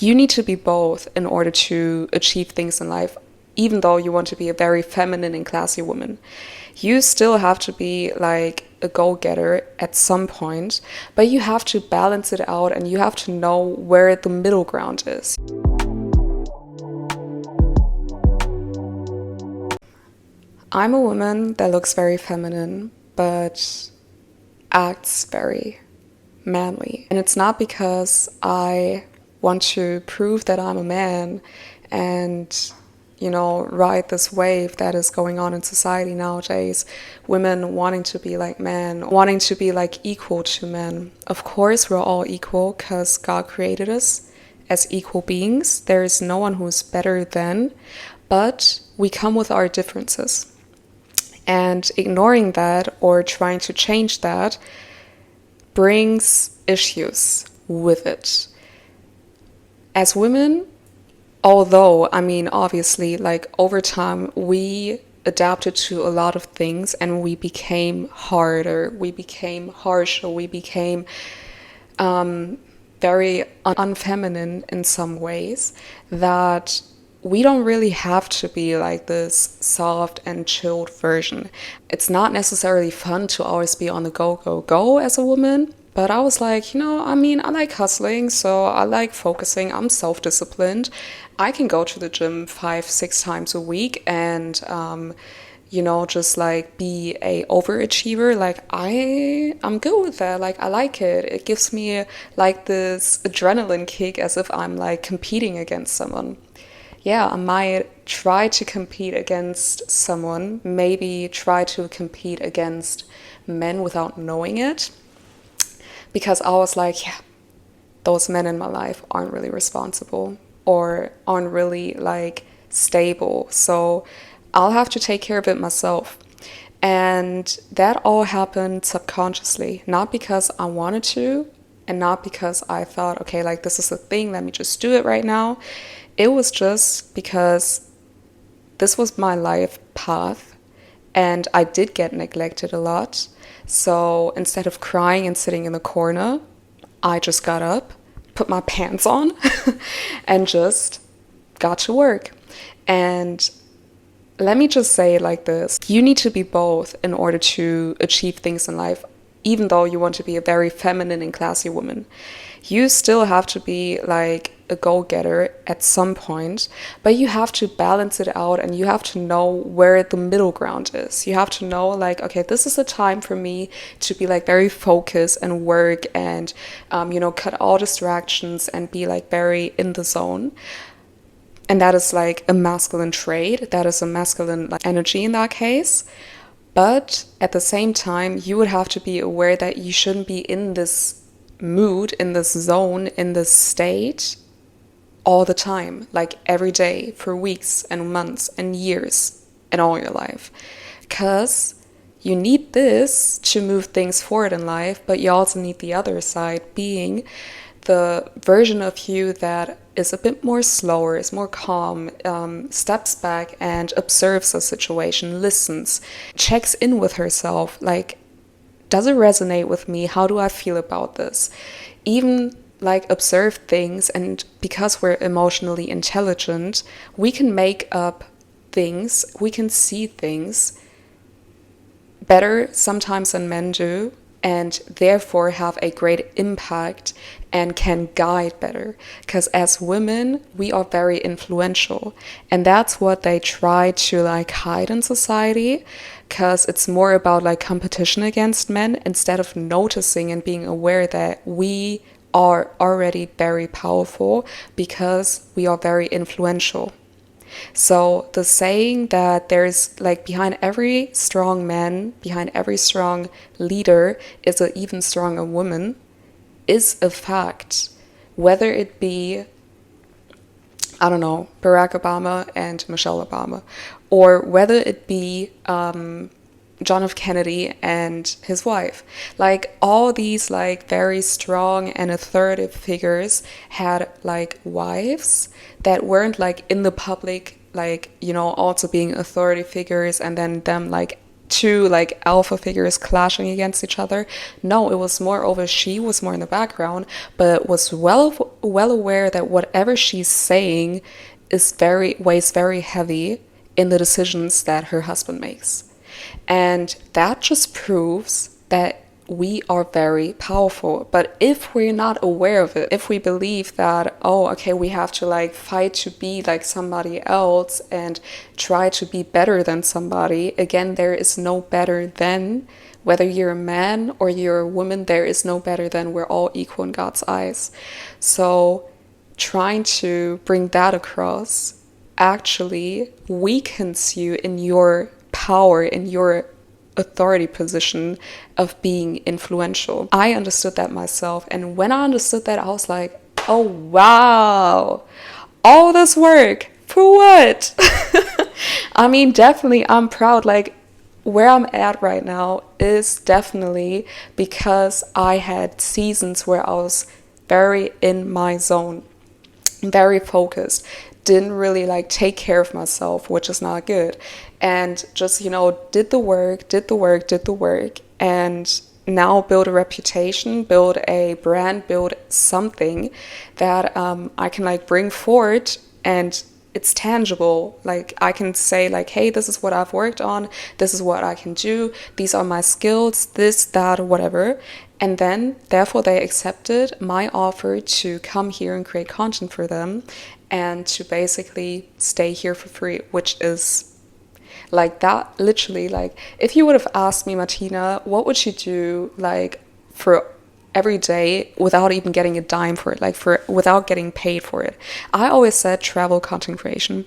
You need to be both in order to achieve things in life, even though you want to be a very feminine and classy woman. You still have to be like a go-getter at some point, but you have to balance it out and you have to know where the middle ground is. I'm a woman that looks very feminine, but acts very manly. And it's not because I want to prove that I'm a man and, ride this wave that is going on in society nowadays. Women wanting to be like men, wanting to be like equal to men. Of course, we're all equal because God created us as equal beings. There is no one who's better than, but we come with our differences. And ignoring that or trying to change that brings issues with it. As women, although, obviously, over time, we adapted to a lot of things and we became harder, we became harsher, we became very unfeminine in some ways, that we don't really have to be like this soft and chilled version. It's not necessarily fun to always be on the go, go, go as a woman. But I was like, I like hustling, so I like focusing. I'm self-disciplined. I can go to the gym 5-6 times a week and, just like be a overachiever. Like I'm good with that. Like I like it. It gives me like this adrenaline kick as if I'm like competing against someone. Yeah, I might try to compete against someone, maybe try to compete against men without knowing it. Because I was like, yeah, those men in my life aren't really responsible or aren't really like stable. So I'll have to take care of it myself. And that all happened subconsciously, not because I wanted to and not because I thought, okay, like this is a thing, let me just do it right now. It was just because this was my life path and I did get neglected a lot. So instead of crying and sitting in the corner, I just got up, put my pants on, and just got to work. And let me just say it like this. You need to be both in order to achieve things in life, even though you want to be a very feminine and classy woman. You still have to be like a go-getter at some point, but you have to balance it out and you have to know where the middle ground is. You have to know like, okay, this is a time for me to be like very focused and work and, cut all distractions and be like very in the zone. And that is like a masculine trait. That is a masculine like, energy in that case. But at the same time, you would have to be aware that you shouldn't be in this mood, in this zone, in this state all the time, like every day for weeks and months and years and all your life. Because you need this to move things forward in life, but you also need the other side being the version of you that is a bit more slower, is more calm, steps back and observes a situation, listens, checks in with herself, like, does it resonate with me? How do I feel about this? Even like observe things, and because we're emotionally intelligent, we can make up things, we can see things better sometimes than men do, and therefore have a great impact and can guide better. Because as women, we are very influential, and that's what they try to like hide in society, because it's more about like competition against men instead of noticing and being aware that we are already very powerful because we are very influential. So the saying that there's like behind every strong man, behind every strong leader is an even stronger woman is a fact. Whether it be, I don't know, Barack Obama and Michelle Obama, or whether it be John F. Kennedy and his wife. Like all these like very strong and authoritative figures had like wives that weren't like in the public, like, also being authority figures and then them like two like alpha figures clashing against each other. No, it was more over she was more in the background, but was well aware that whatever she's saying is very weighs very heavy in the decisions that her husband makes. And that just proves that we are very powerful. But if we're not aware of it, if we believe that, oh, okay, we have to like fight to be like somebody else and try to be better than somebody, again, there is no better than. Whether you're a man or you're a woman, there is no better than. We're all equal in God's eyes. So trying to bring that across actually weakens you in your power, in your authority position of being influential. I understood that myself, and when I understood that, I was like, oh wow, all this work for what? I mean, definitely I'm proud. Like, where I'm at right now is definitely because I had seasons where I was very in my zone, very focused, didn't really like take care of myself, which is not good, and just, did the work, and now build a reputation, build a brand, build something that I can like bring forward, and it's tangible. Like, I can say like, hey, this is what I've worked on, this is what I can do, these are my skills, this, that, whatever. And then therefore they accepted my offer to come here and create content for them and to basically stay here for free, which is like that. Literally, like, if you would have asked me, Martina, what would you do like for every day without even getting a dime for it, like without getting paid for it, I always said travel, content creation,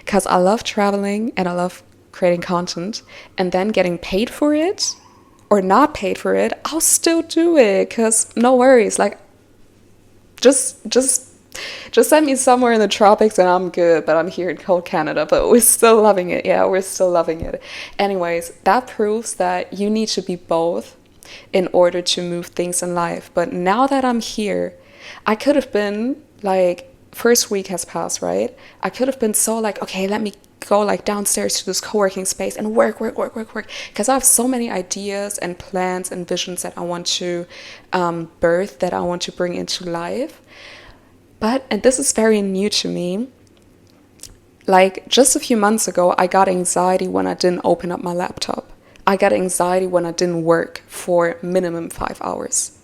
because I love traveling and I love creating content. And then getting paid for it or not paid for it, I'll still do it, because no worries. Like, just send me somewhere in the tropics and I'm good. But I'm here in cold Canada, but we're still loving it. Yeah, we're still loving it. Anyways, that proves that you need to be both in order to move things in life. But now that I'm here, I could have been like, first week has passed, right? I could have been so like, okay, let me go like downstairs to this co-working space and work, because I have so many ideas and plans and visions that I want to birth, that I want to bring into life. But, and this is very new to me, like just a few months ago, I got anxiety when I didn't open up my laptop. I got anxiety when I didn't work for minimum 5 hours.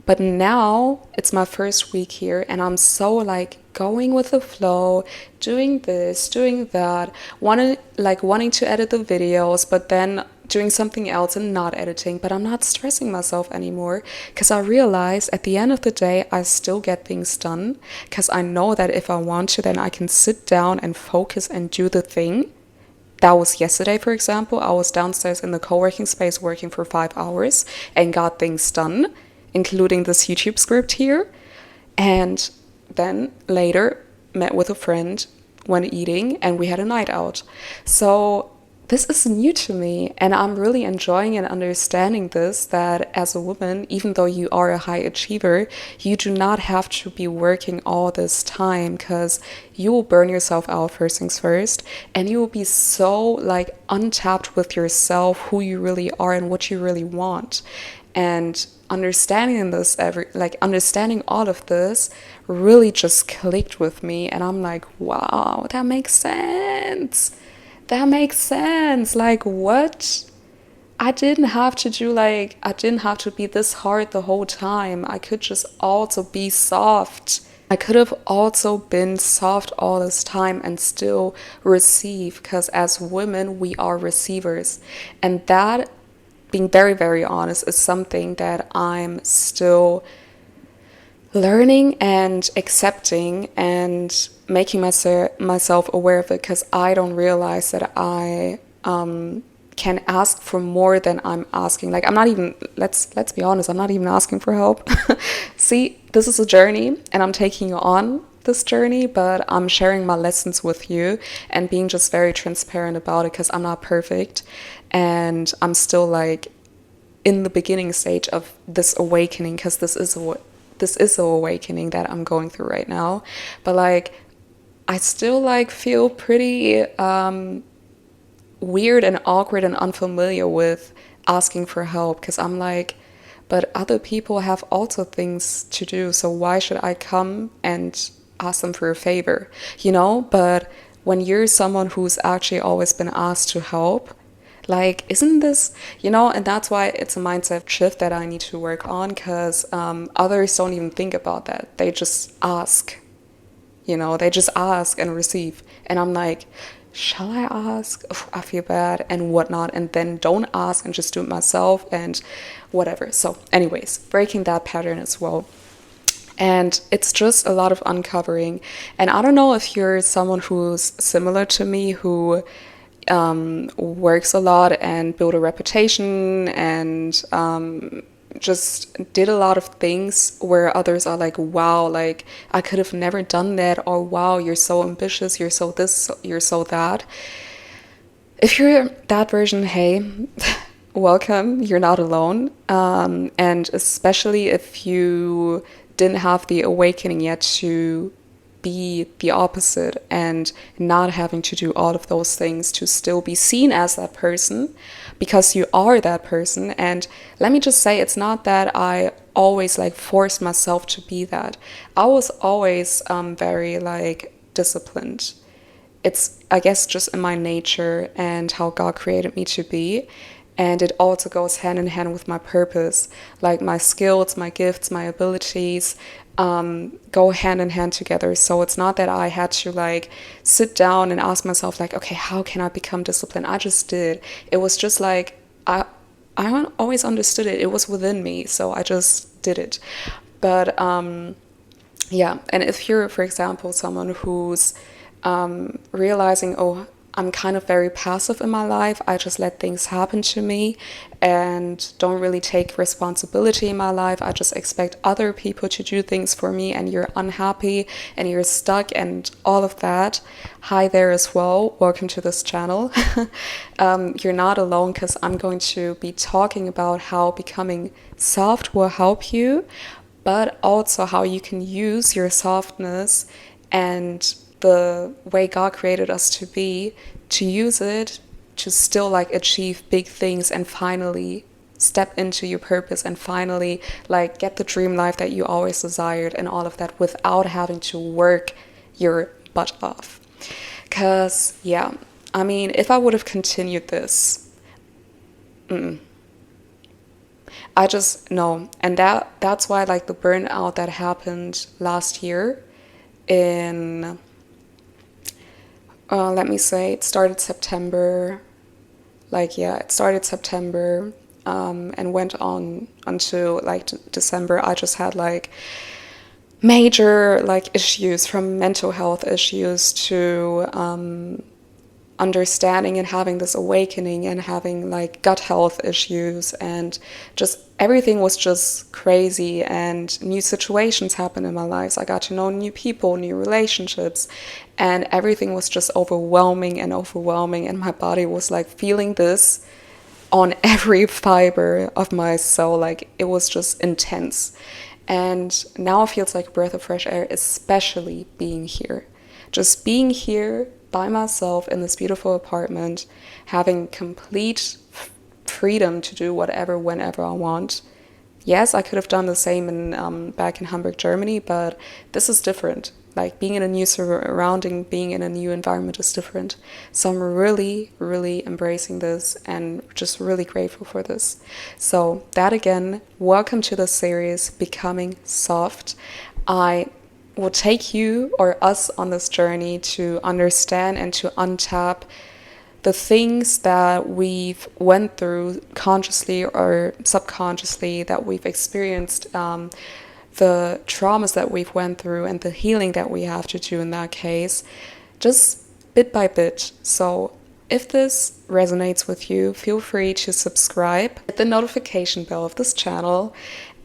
But now it's my first week here and I'm so like going with the flow, doing this, doing that, wanting to edit the videos, but then doing something else and not editing. But I'm not stressing myself anymore, because I realize at the end of the day, I still get things done, because I know that if I want to, then I can sit down and focus and do the thing. That was yesterday, for example. I was downstairs in the co-working space working for 5 hours and got things done, including this YouTube script here. And then later met with a friend, went eating, and we had a night out. So this is new to me, and I'm really enjoying and understanding this, that as a woman, even though you are a high achiever, you do not have to be working all this time, because you will burn yourself out first things first, and you will be so like untapped with yourself, who you really are and what you really want. And understanding understanding all of this really just clicked with me, and I'm like, wow, that makes sense. That makes sense. Like, what? I didn't have to be this hard the whole time. I could just also be soft. I could have also been soft all this time and still receive, because as women, we are receivers. And that, being very, very honest, is something that I'm still learning and accepting and making myself aware of it, because I don't realize that I can ask for more than I'm asking. Like, I'm not even, let's be honest, I'm not even asking for help. See, this is a journey and I'm taking you on this journey, but I'm sharing my lessons with you and being just very transparent about it, because I'm not perfect and I'm still like in the beginning stage of this awakening, because this is the awakening that I'm going through right now. But like, I still like feel pretty weird and awkward and unfamiliar with asking for help, because I'm like, but other people have also things to do, so why should I come and ask them for a favor, you know? But when you're someone who's actually always been asked to help, like, isn't this, you know? And that's why it's a mindset shift that I need to work on, because others don't even think about that. They just ask, you know, they just ask and receive. And I'm like, shall I ask? Ugh, I feel bad and whatnot. And then don't ask and just do it myself and whatever. So anyways, breaking that pattern as well. And it's just a lot of uncovering. And I don't know if you're someone who's similar to me, who works a lot and built a reputation and just did a lot of things where others are like, wow, like I could have never done that, or wow, you're so ambitious, you're so this, you're so that. If you're that version, hey, welcome, you're not alone. And especially if you didn't have the awakening yet to be the opposite and not having to do all of those things to still be seen as that person, because you are that person. And let me just say, it's not that I always like forced myself to be that. I was always very like disciplined. It's, I guess, just in my nature and how God created me to be. And it also goes hand in hand with my purpose. Like my skills, my gifts, my abilities go hand in hand together. So it's not that I had to like sit down and ask myself like, okay, how can I become disciplined? I just did. It was just like, I always understood it. It was within me. So I just did it. But yeah, and if you're, for example, someone who's realizing, oh, I'm kind of very passive in my life. I just let things happen to me and don't really take responsibility in my life. I just expect other people to do things for me, and you're unhappy and you're stuck and all of that. Hi there as well. Welcome to this channel. You're not alone, because I'm going to be talking about how becoming soft will help you, but also how you can use your softness and the way God created us to be, to use it to still like achieve big things and finally step into your purpose and finally like get the dream life that you always desired and all of that without having to work your butt off. Because yeah, I mean, if I would have continued this, I just no. And that's why like the burnout that happened last year in let me say, it started September. Like, yeah, it started September and went on until like December. I just had like major like issues, from mental health issues to understanding and having this awakening and having like gut health issues, and just everything was just crazy, and new situations happened in my life. So I got to know new people, new relationships, and everything was just overwhelming, and my body was like feeling this on every fiber of my soul. Like it was just intense. And now it feels like a breath of fresh air, especially being here. Just being here by myself in this beautiful apartment, having complete freedom to do whatever, whenever I want. Yes, I could have done the same in back in Hamburg, Germany, but this is different. Like being in a new surrounding, being in a new environment is different. So I'm really, really embracing this and just really grateful for this. So that again, welcome to the series, Becoming Soft. I will take you or us on this journey to understand and to untap the things that we've went through consciously or subconsciously, that we've experienced, the traumas that we've went through and the healing that we have to do in that case, just bit by bit. So if this resonates with you, feel free to subscribe, hit the notification bell of this channel,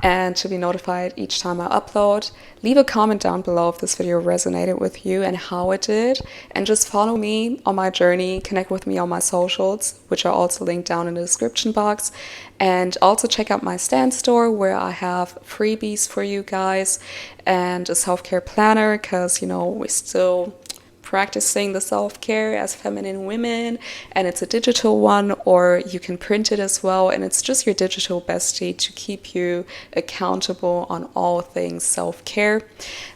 and to be notified each time I upload. Leave a comment down below if this video resonated with you and how it did, and just follow me on my journey, connect with me on my socials, which are also linked down in the description box, and also check out my Stand store where I have freebies for you guys and a self-care planner, because you know, we're still practicing the self-care as feminine women, and it's a digital one, or you can print it as well, and it's just your digital bestie to keep you accountable on all things self-care.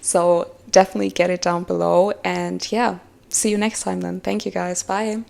So definitely get it down below, and yeah, see you next time then. Thank you guys. Bye.